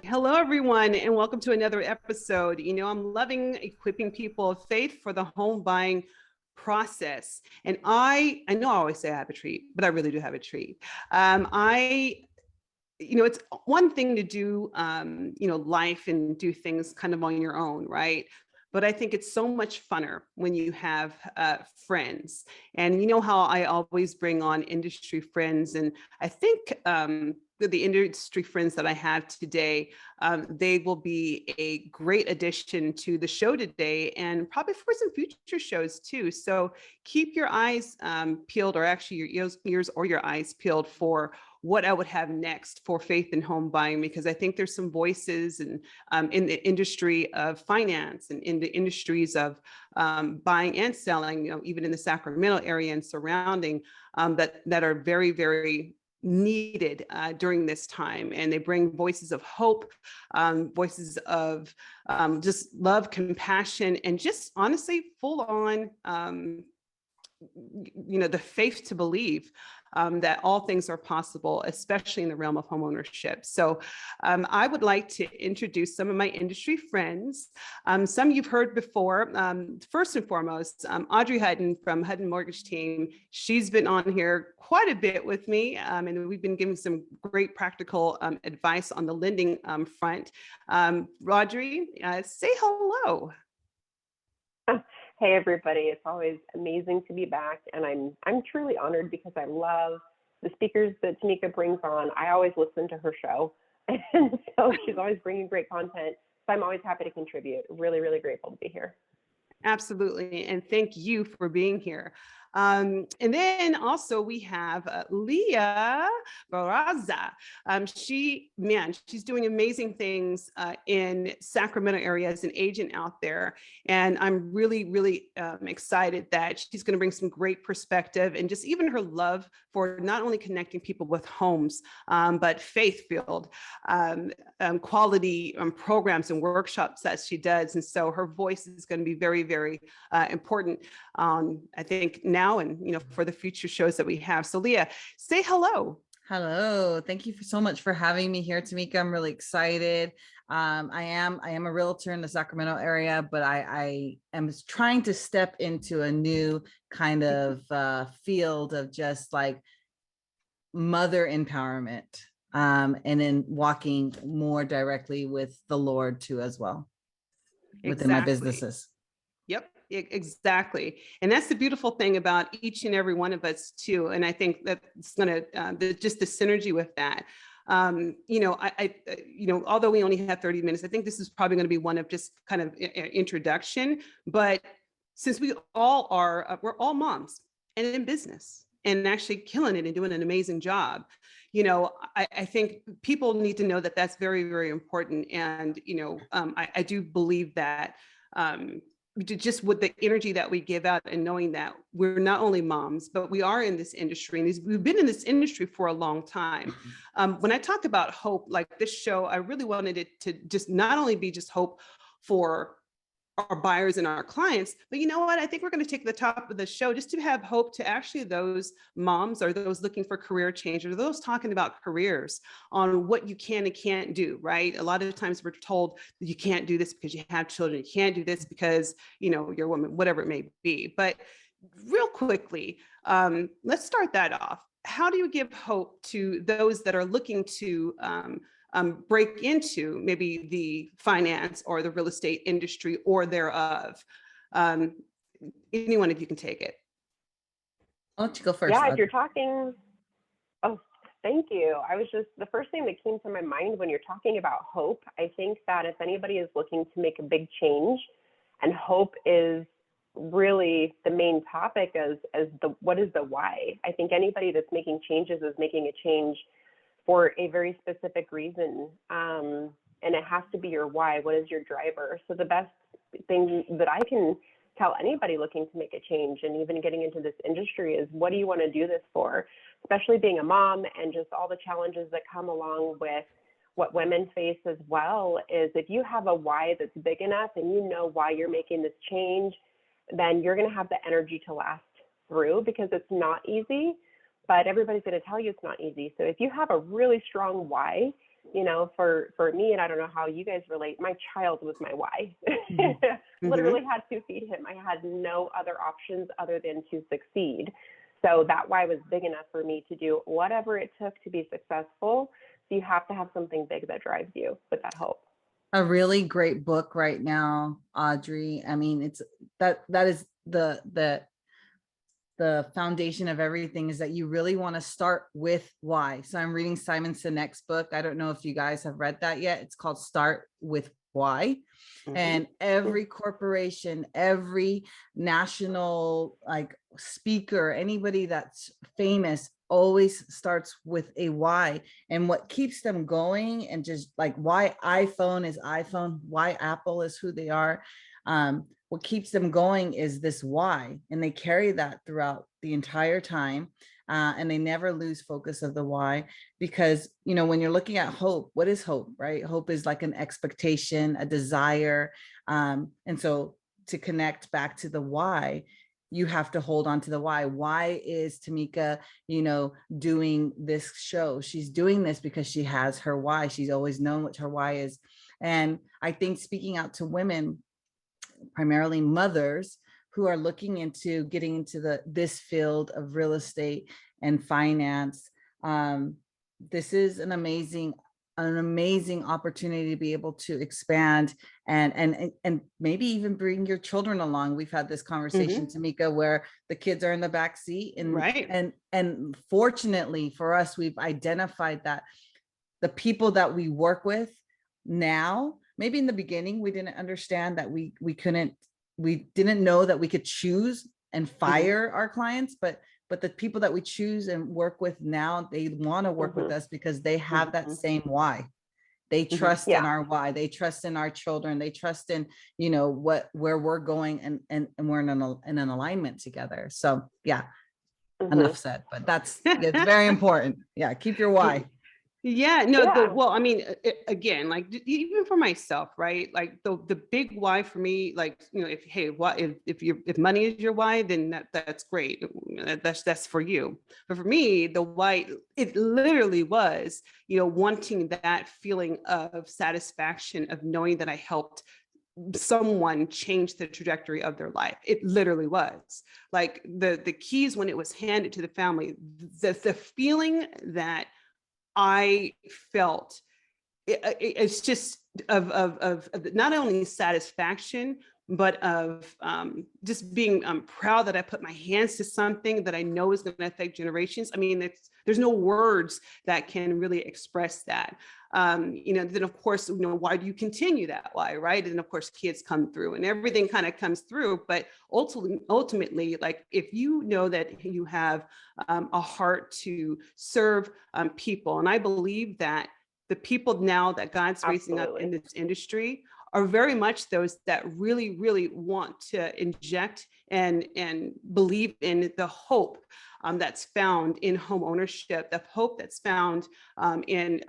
Hello, everyone, and welcome to another episode. I'm loving equipping people of faith for the home buying process. And I know I always say I have a treat, but I really do have a treat. It's one thing to do, life and do things kind of on your own, right? But I think it's so much funner when you have friends. And you know how I always bring on industry friends. And I think the industry friends that I have today, they will be a great addition to the show today and probably for some future shows too. So keep your eyes peeled, or actually your ears or your eyes peeled for what I would have next for faith and home buying, because I think there's some voices and in the industry of finance and in the industries of buying and selling, even in the Sacramento area and surrounding, that are very, very needed during this time. And they bring voices of hope, voices of just love, compassion, and just honestly full on, the faith to believe that all things are possible, especially in the realm of homeownership. So I would like to introduce some of my industry friends. Some you've heard before. First and foremost, Audrey Hutton from Hutton Mortgage Team. She's been on here quite a bit with me, and we've been giving some great practical advice on the lending front. Audrey, say hello. Hey everybody, it's always amazing to be back, and I'm truly honored because I love the speakers that Tamika brings on. I always listen to her show, and so she's always bringing great content. So I'm always happy to contribute. Really, really grateful to be here. Absolutely. And thank you for being here. And then also we have Leah Barraza. She's doing amazing things in Sacramento area as an agent out there. And I'm really, really excited that she's going to bring some great perspective and just even her love for not only connecting people with homes, but faith-filled quality programs and workshops that she does. And so her voice is going to be very, very important, I think, now and for the future shows that we have. So Leah, say hello. Hello. Thank you so much for having me here, Tamika. I'm really excited. I am a realtor in the Sacramento area, but I am trying to step into a new kind of field of just like mother empowerment, and then walking more directly with the Lord too as well within my businesses. Yep, exactly. And that's the beautiful thing about each and every one of us too. And I think that's going to just the synergy with that. Although we only have 30 minutes, I think this is probably going to be one of just kind of introduction. But since we're all moms and in business and actually killing it and doing an amazing job, I think people need to know that that's very, very important. And, I do believe that just with the energy that we give out and knowing that we're not only moms, but we are in this industry and we've been in this industry for a long time. When I talk about hope, like this show, I really wanted it to just not only be just hope for our buyers and our clients, but you know what? I think we're going to take the top of the show just to have hope to actually those moms or those looking for career change or those talking about careers on what you can and can't do, right? A lot of times we're told that you can't do this because you have children. You can't do this because, you're a woman, whatever it may be. But real quickly, let's start that off. How do you give hope to those that are looking to break into maybe the finance or the real estate industry or thereof? Any one of you can take it. I'll let you go first. Yeah, if you're talking, oh, thank you. The first thing that came to my mind when you're talking about hope, I think that if anybody is looking to make a big change, and hope is really the main topic what is the why? I think anybody that's making changes is making a change for a very specific reason. And it has to be your why. What is your driver? So the best thing that I can tell anybody looking to make a change and even getting into this industry is, what do you want to do this for? Especially being a mom and just all the challenges that come along with what women face as well, is if you have a why that's big enough and you know why you're making this change, then you're going to have the energy to last through, because it's not easy. But everybody's going to tell you it's not easy. So if you have a really strong why, you know, for me, and I don't know how you guys relate, my child was my why. Mm-hmm. Literally had to feed him. I had no other options other than to succeed. So that why was big enough for me to do whatever it took to be successful. So you have to have something big that drives you with that hope. A really great book right now, Audrey. I mean, it's that is the foundation of everything, is that you really want to start with why. So I'm reading Simon Sinek's book. I don't know if you guys have read that yet. It's called Start with Why. Mm-hmm. And every corporation, every national like speaker, anybody that's famous always starts with a why. And what keeps them going, and just like why iPhone is iPhone, why Apple is who they are. What keeps them going is this why, and they carry that throughout the entire time, and they never lose focus of the why. Because, you know, when you're looking at hope, what is hope, right? Hope is like an expectation, a desire, and so to connect back to the why, you have to hold on to the why. Why is Tamika, you know, doing this show? She's doing this because she has her why. She's always known what her why is. And I think speaking out to women, primarily mothers, who are looking into getting into this field of real estate and finance, this is an amazing opportunity to be able to expand and maybe even bring your children along. We've had this conversation, Tamika, where the kids are in the back seat, and Right. And fortunately for us, we've identified that the people that we work with now, maybe in the beginning we didn't understand that we didn't know that we could choose and fire our clients, but the people that we choose and work with now, they want to work with us because they have that same why. They trust in our why. They trust in our children. They trust in, you know, where we're going, and we're in an alignment together. So yeah, enough said, but it's very important. Yeah, keep your why. Yeah, no, Yeah. well, I mean, again, like even for myself, right? Like the big why for me, like, you know, if money is your why, then that's great. That's for you. But for me, the why, it literally was, you know, wanting that feeling of satisfaction of knowing that I helped someone change the trajectory of their life. It literally was like the keys when it was handed to the family, the feeling that I felt, it's just of not only satisfaction, but of just being proud that I put my hands to something that I know is going to affect generations. I mean, there's no words that can really express that. You know, then of course, you know, why do you continue that? Why, right? And of course, kids come through and everything kind of comes through. But ultimately, like if you know that you have a heart to serve people, and I believe that the people now that God's raising up in this industry are very much those that really, really want to inject and believe in the hope that's found in home ownership, the hope that's found in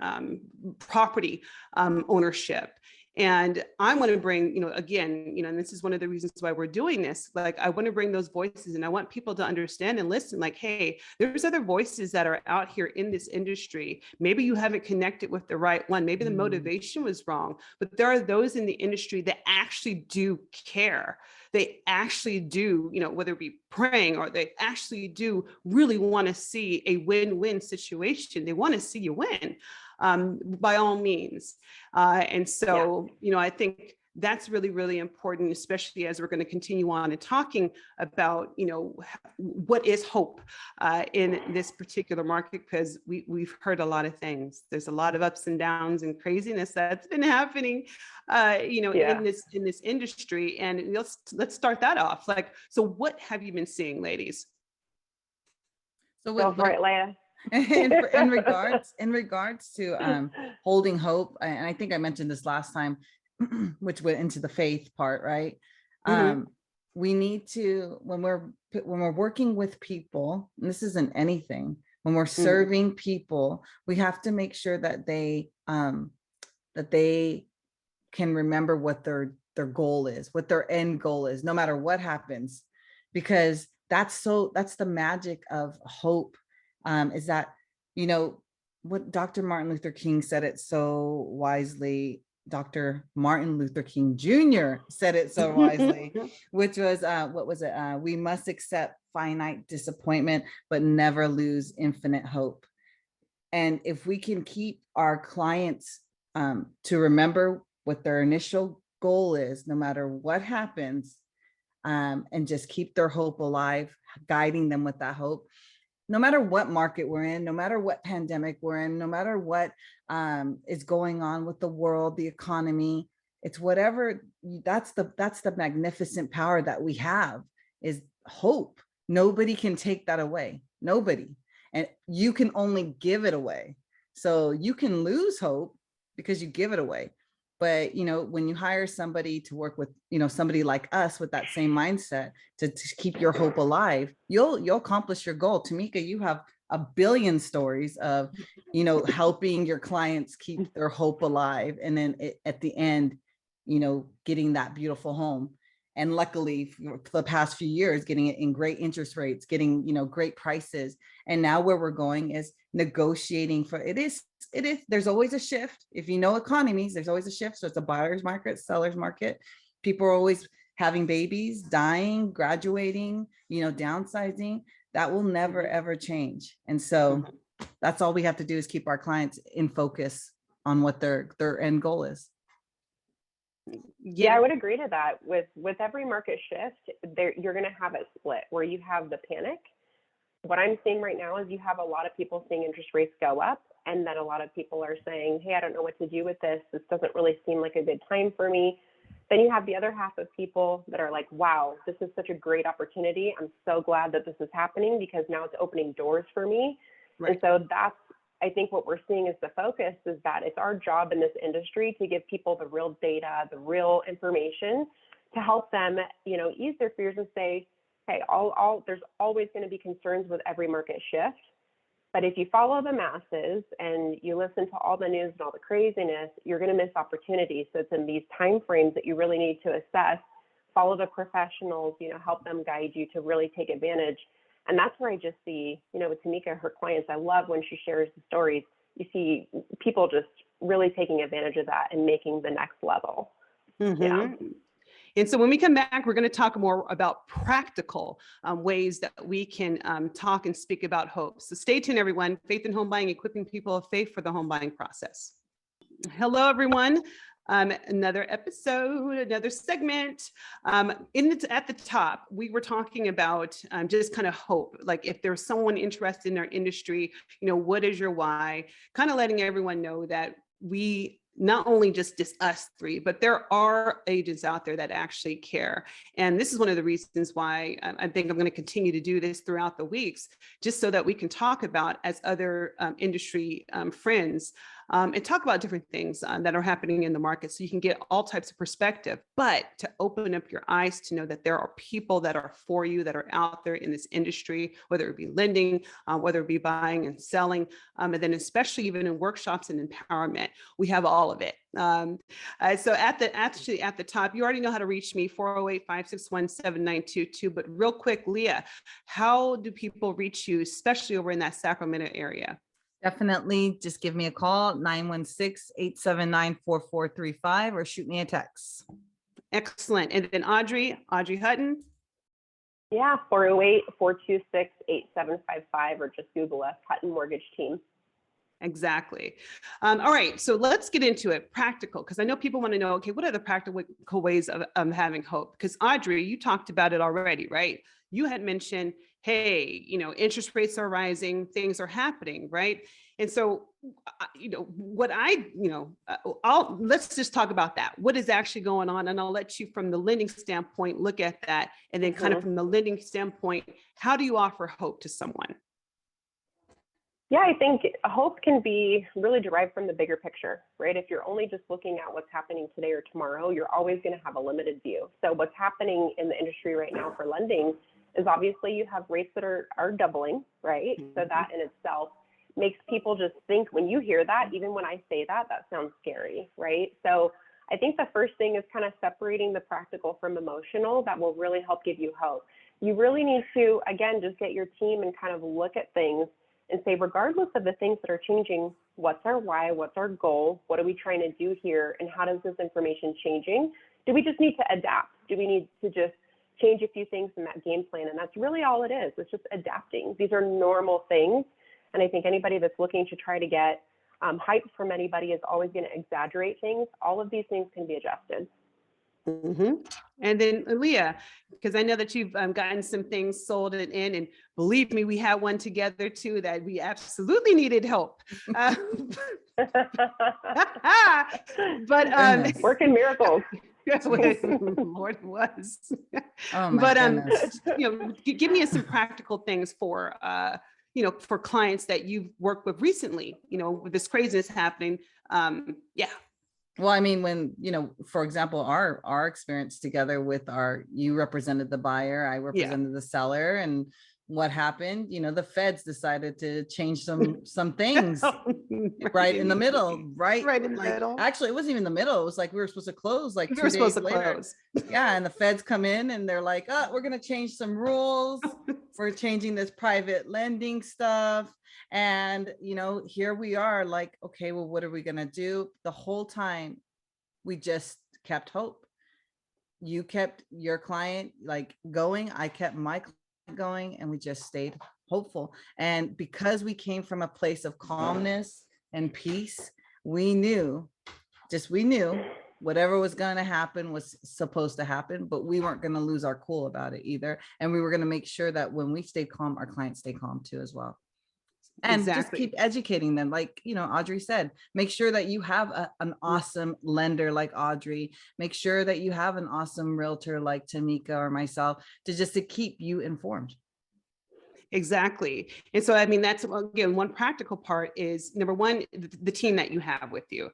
property ownership. And I want to bring, you know, again, you know, and this is one of the reasons why we're doing this. Like, I want to bring those voices, and I want people to understand and listen, like, hey, there's other voices that are out here in this industry. Maybe you haven't connected with the right one. Maybe the motivation was wrong, but there are those in the industry that actually do care. They actually do, you know, whether it be praying, or they actually do really want to see a win-win situation. They want to see you win, by all means. And so, you know, I think that's really, really important, especially as we're going to continue on and talking about, you know, what is hope in this particular market, because we've heard a lot of things. There's a lot of ups and downs and craziness that's been happening, you know, in this industry. And let's start that off. Like, so what have you been seeing, ladies? So go for it, Leah. in regards to holding hope, and I think I mentioned this last time, which went into the faith part, right? We need to, when we're working with people, and this isn't anything, when we're serving people, we have to make sure that they can remember what their goal is, what their end goal is, no matter what happens, because that's the magic of hope. Is that, you know, what Dr. Martin Luther King said it so wisely. Dr. Martin Luther King Jr. said it so wisely, which was, what was it? We must accept finite disappointment, but never lose infinite hope. And if we can keep our clients to remember what their initial goal is, no matter what happens, and just keep their hope alive, guiding them with that hope, no matter what market we're in, no matter what pandemic we're in, no matter what is going on with the world, the economy, it's whatever. That's the magnificent power that we have, is hope. Nobody can take that away. Nobody. And you can only give it away. So you can lose hope because you give it away. But, when you hire somebody to work with, somebody like us with that same mindset to keep your hope alive, you'll accomplish your goal. Tamika, you have a billion stories of, helping your clients keep their hope alive. And then at the end, getting that beautiful home. And luckily for the past few years, getting it in great interest rates, getting, great prices. And now where we're going is negotiating for it is, there's always a shift. If you know economies, there's always a shift. So it's a buyer's market, seller's market. People are always having babies, dying, graduating, downsizing. That will never, ever change. And so that's all we have to do is keep our clients in focus on what their end goal is. Yeah, I would agree to that. With every market shift, you're going to have it split where you have the panic. What I'm seeing right now is you have a lot of people seeing interest rates go up, and then a lot of people are saying, hey, I don't know what to do with this. This doesn't really seem like a good time for me. Then you have the other half of people that are like, wow, this is such a great opportunity. I'm so glad that this is happening because now it's opening doors for me. Right. And so that's, I think what we're seeing is the focus is that it's our job in this industry to give people the real data, the real information to help them, ease their fears and say, hey, there's always going to be concerns with every market shift. But if you follow the masses and you listen to all the news and all the craziness, you're going to miss opportunities. So it's in these time frames that you really need to assess, follow the professionals, help them guide you to really take advantage. And that's where I just see, with Tamika, her clients, I love when she shares the stories. You see people just really taking advantage of that and making the next level. Mm-hmm. Yeah. And so when we come back, we're going to talk more about practical ways that we can talk and speak about hope. So stay tuned, everyone. Faith in Home Buying, equipping people of faith for the home buying process. Hello, everyone. Another episode, another segment. At the top, we were talking about just kind of hope. Like if there's someone interested in our industry, what is your why? Kind of letting everyone know that we not only just us three, but there are agents out there that actually care. And this is one of the reasons why I think I'm going to continue to do this throughout the weeks, just so that we can talk about as other industry friends and talk about different things that are happening in the market so you can get all types of perspective, but to open up your eyes to know that there are people that are for you, that are out there in this industry, whether it be lending, whether it be buying and selling, and then especially even in workshops and empowerment, we have all of it. So at the top, you already know how to reach me, 408-561-7922. But real quick, Leah, how do people reach you, especially over in that Sacramento area? Definitely just give me a call, 916-879-4435, or shoot me a text. Excellent. And then Audrey Hutton? Yeah, 408-426-8755, or just Google us, Hutton Mortgage Team. Exactly. All right, so let's get into it. Practical, because I know people want to know, okay, what are the practical ways of having hope? Because Audrey, you talked about it already, right? You had mentioned, hey, interest rates are rising, things are happening, right? And so, let's just talk about that. What is actually going on? And I'll let you, from the lending standpoint, look at that. And then kind of from the lending standpoint, how do you offer hope to someone? Yeah, I think hope can be really derived from the bigger picture, right? If you're only just looking at what's happening today or tomorrow, you're always going to have a limited view. So what's happening in the industry right now for lending is obviously you have rates that are doubling, right? Mm-hmm. So that in itself makes people just think, when you hear that, even when I say that, that sounds scary, right? So I think the first thing is kind of separating the practical from emotional. That will really help give you hope. You really need to, again, just get your team and kind of look at things and say, regardless of the things that are changing, what's our why, what's our goal, what are we trying to do here, and how does this information changing? Do we just need to adapt? Do we need to just change a few things in that game plan? And that's really all it is. It's just adapting. These are normal things. And I think anybody that's looking to try to get hype from anybody is always going to exaggerate things. All of these things can be adjusted. And then Leah, because I know that you've gotten some things sold and believe me, we had one together too that we absolutely needed help. But working miracles. Lord was. Oh my But goodness. give me some practical things for for clients that you've worked with recently, with this craziness happening. Well, I mean, when, for example, our experience together with you represented the buyer, I represented the seller, and what happened, the feds decided to change some things right in the middle, right? Right in the middle. Actually, it wasn't even the middle. It was like we were supposed to close like 2 We were supposed days to later. close. Yeah, and the feds come in and they're like, oh, we're going to change some rules for changing this private lending stuff. And, here we are like, okay, well, what are we going to do? The whole time we just kept hope. You kept your client going. I kept my client going, and we just stayed hopeful. And because we came from a place of calmness and peace, we knew whatever was going to happen was supposed to happen, but we weren't going to lose our cool about it either. And we were going to make sure that when we stayed calm, our clients stay calm too as well. And just keep educating them. Like, Audrey said, make sure that you have an awesome lender like Audrey. Make sure that you have an awesome realtor like Tamika or myself to keep you informed. Exactly. And so, I mean, that's, again, one practical part is, number one, the team that you have with you.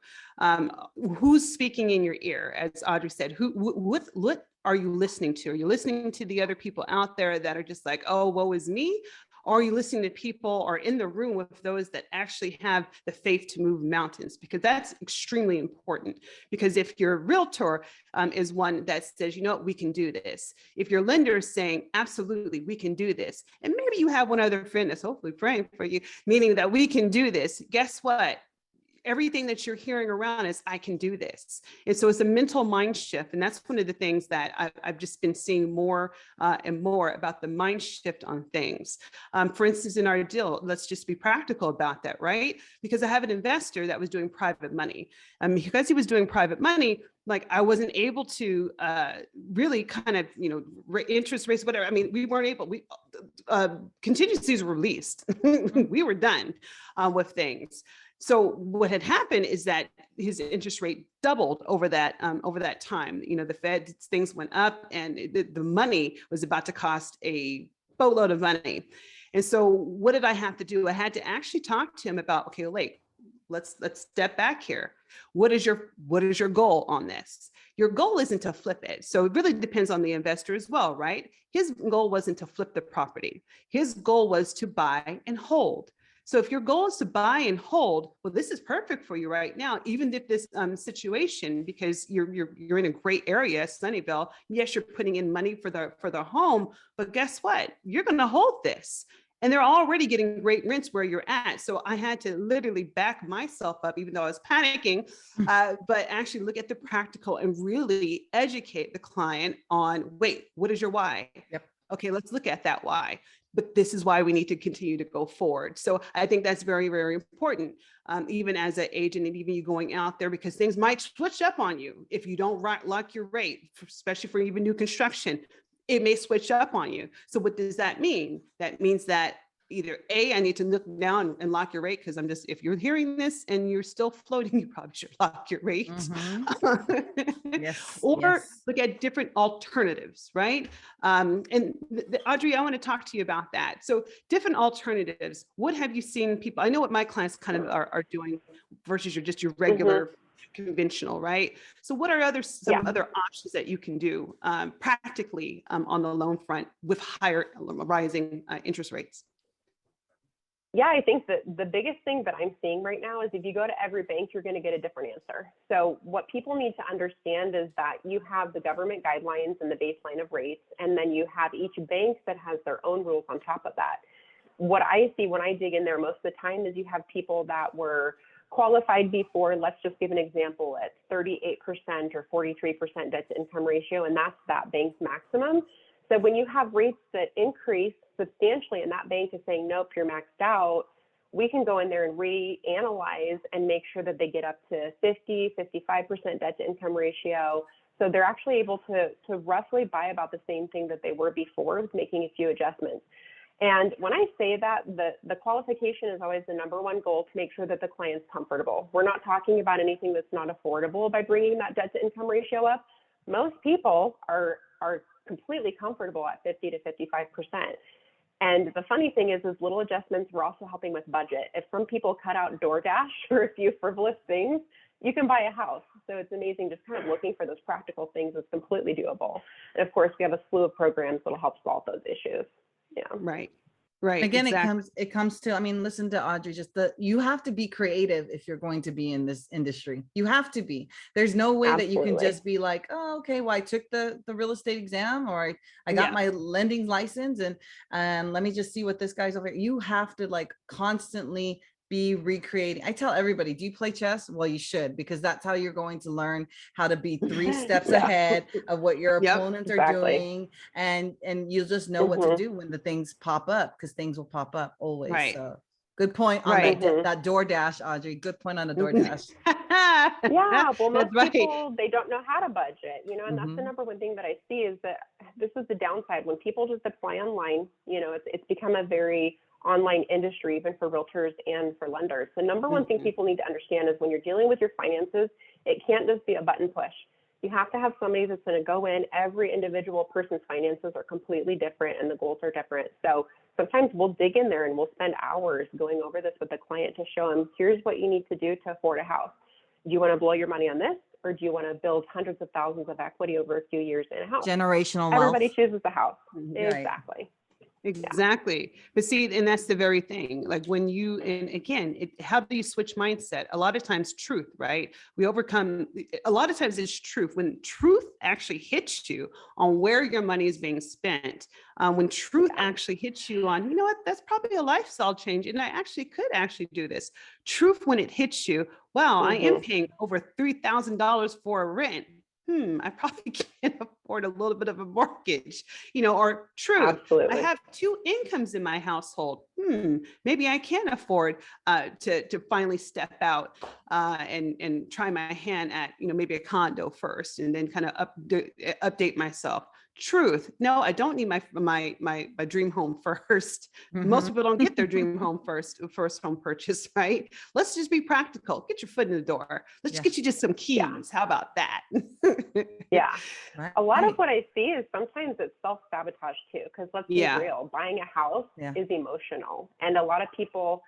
Who's speaking in your ear? As Audrey said, what are you listening to? Are you listening to the other people out there that are just like, oh, woe is me? Or are you listening to people or in the room with those that actually have the faith to move mountains? Because that's extremely important. Because if your realtor is one that says, we can do this. If your lender is saying, absolutely, we can do this. And maybe you have one other friend that's hopefully praying for you, meaning that we can do this. Guess what? Everything that you're hearing around is, I can do this. And so it's a mental mind shift. And that's one of the things that I've just been seeing more and more about, the mind shift on things. For instance, in our deal, let's just be practical about that, right? Because I have an investor that was doing private money. Because he was doing private money, I wasn't able to really kind of, interest rates, whatever. I mean, we weren't able, contingencies were released. We were done with things. So what had happened is that his interest rate doubled over that time. The Fed things went up, and the money was about to cost a boatload of money. And so what did I have to do? I had to actually talk to him about, okay, wait, let's step back here. What is your goal on this? Your goal isn't to flip it. So it really depends on the investor as well, right? His goal wasn't to flip the property. His goal was to buy and hold. So if your goal is to buy and hold, well, this is perfect for you right now, even if this situation, because you're in a great area, Sunnyvale. Yes, you're putting in money for the home, but guess what? You're going to hold this. And they're already getting great rents where you're at. So I had to literally back myself up, even though I was panicking, but actually look at the practical and really educate the client on, wait, what is your why? Yep. Okay, let's look at that why. But this is why we need to continue to go forward. So I think that's very, very important, even as an agent and even you going out there, because things might switch up on you if you don't lock your rate, especially for even new construction. It may switch up on you. So what does that mean? That means that either A, I need to look down and lock your rate, because if you're hearing this and you're still floating, you probably should lock your rates. Yes. Or yes. look at different alternatives, right? And Audrey, I want to talk to you about that. So different alternatives. What have you seen people? I know what my clients kind of are doing versus your regular conventional, right? So what are some other options that you can do practically on the loan front with higher rising interest rates? Yeah, I think that the biggest thing that I'm seeing right now is if you go to every bank, you're going to get a different answer. So what people need to understand is that you have the government guidelines and the baseline of rates, and then you have each bank that has their own rules on top of that. what I see when I dig in there most of the time is you have people that were qualified before. Let's just give an example at 38% or 43% debt to income ratio, and that's that bank's maximum. So when you have rates that increase substantially and that bank is saying, nope, you're maxed out, we can go in there and reanalyze and make sure that they get up to 50, 55% debt to income ratio. So they're actually able to roughly buy about the same thing that they were before, with making a few adjustments. And when I say that, the qualification is always the number one goal, to make sure that the client's comfortable. We're not talking about anything that's not affordable by bringing that debt to income ratio up. Most people are completely comfortable at 50 to 55%. And the funny thing is little adjustments, we're also helping with budget. If some people cut out DoorDash for a few frivolous things, you can buy a house. So it's amazing, just kind of looking for those practical things is completely doable. And of course, we have a slew of programs that'll help solve those issues. Yeah. Right. Right. Again, exactly. it comes to, I mean, listen to Audrey, you have to be creative if you're going to be in this industry. You have to be. There's no way that you can just be like, oh, okay, well, I took the real estate exam, or I got my lending license, and let me just see what this guy's over here. You have to like constantly be recreating. I tell everybody, do you play chess? Well, you should, because that's how you're going to learn how to be 3 steps ahead of what your opponents are doing. And you'll just know what to do when the things pop up, because things will pop up always. Right. So good point on that DoorDash, Audrey. Good point on the DoorDash. Yeah, well, most right. people, they don't know how to budget, you know, and that's the number one thing that I see is that this is the downside. When people just apply online, you know, it's become a very online industry, even for realtors and for lenders. The number one thing people need to understand is when you're dealing with your finances, it can't just be a button push. You have to have somebody that's going to go in. Every individual person's finances are completely different and the goals are different. So sometimes we'll dig in there and we'll spend hours going over this with the client to show them, here's what you need to do to afford a house. Do you want to blow your money on this, or do you want to build hundreds of thousands of equity over a few years in a house? Generational wealth. Everybody chooses the house. Right. Exactly. Exactly. But see, and that's the very thing, like when you, and again, how do you switch mindset? A lot of times truth, right? A lot of times it's truth. When truth actually hits you on where your money is being spent, when truth actually hits you on, you know what, that's probably a lifestyle change. And I actually could actually do this. Truth, when it hits you, wow, I am paying over $3,000 for a rent. I probably can't afford a little bit of a mortgage, you know, or truth. Absolutely. I have 2 incomes in my household. Maybe I can afford to finally step out and try my hand at, you know, maybe a condo first, and then kind of update myself. Truth. No, I don't need my dream home first. Most people don't get their dream home first home purchase, right? Let's just be practical. Get your foot in the door. Let's just get you just some keys. How about that? Right. A lot of what I see is sometimes it's self-sabotage too, because let's be real, buying a house is emotional. And a lot of people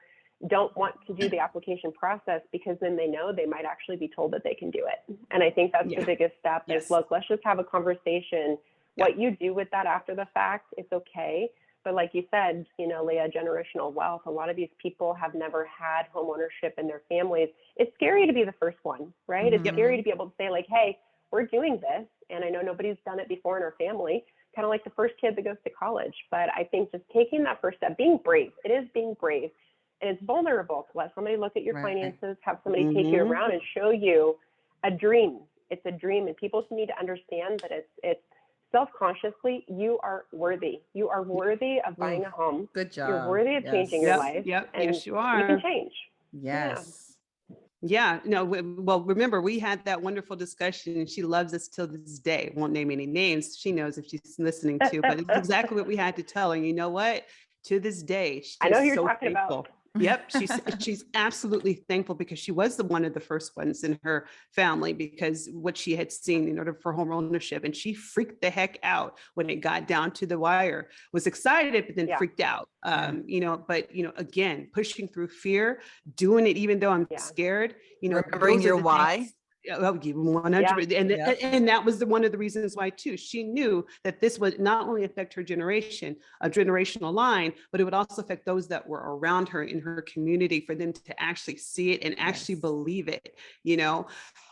don't want to do the application process because then they know they might actually be told that they can do it. And I think that's the biggest step is, look, let's just have a conversation. What you do with that after the fact, it's okay. But like you said, you know, Leah, generational wealth, a lot of these people have never had home ownership in their families. It's scary to be the first one, right? It's scary to be able to say like, hey, we're doing this. And I know nobody's done it before in our family, kind of like the first kid that goes to college. But I think just taking that first step, being brave, it is being brave. And it's vulnerable to let somebody look at your finances, have somebody take you around and show you a dream. It's a dream. And people need to understand that it's self-consciously, you are worthy. You are worthy of buying a home. Good job. You're worthy of changing your life. And yes, you are. You can change. Yes. Yeah, no, well, remember, we had that wonderful discussion, and she loves us till this day. Won't name any names. She knows if she's listening to, but it's exactly what we had to tell her. You know what? To this day, she's I know who you're so talking thankful. about. Yep, she's absolutely thankful because she was one of the first ones in her family, because what she had seen in order for home ownership, and she freaked the heck out when it got down to the wire. Was excited, but then freaked out. You know, but you know, again, pushing through fear, doing it even though I'm scared. You know, remembering your why. Oh, 100. And that was one of the reasons why too. She knew that this would not only affect her generation, a generational line, but it would also affect those that were around her in her community, for them to actually see it and actually believe it, you know.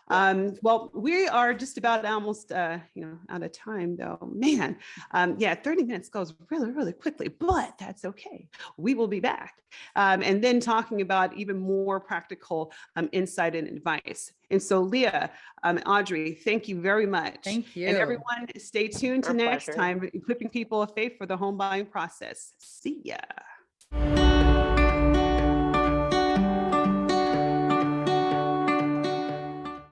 Well, we are just about almost, out of time though, man. 30 minutes goes really, really quickly, but that's okay. We will be back. And then talking about even more practical insight and advice. And so Leah, Audrey, thank you very much. Thank you. And everyone, stay tuned to Our next pleasure. time, Equipping People of Faith for the Home Buying Process. See ya.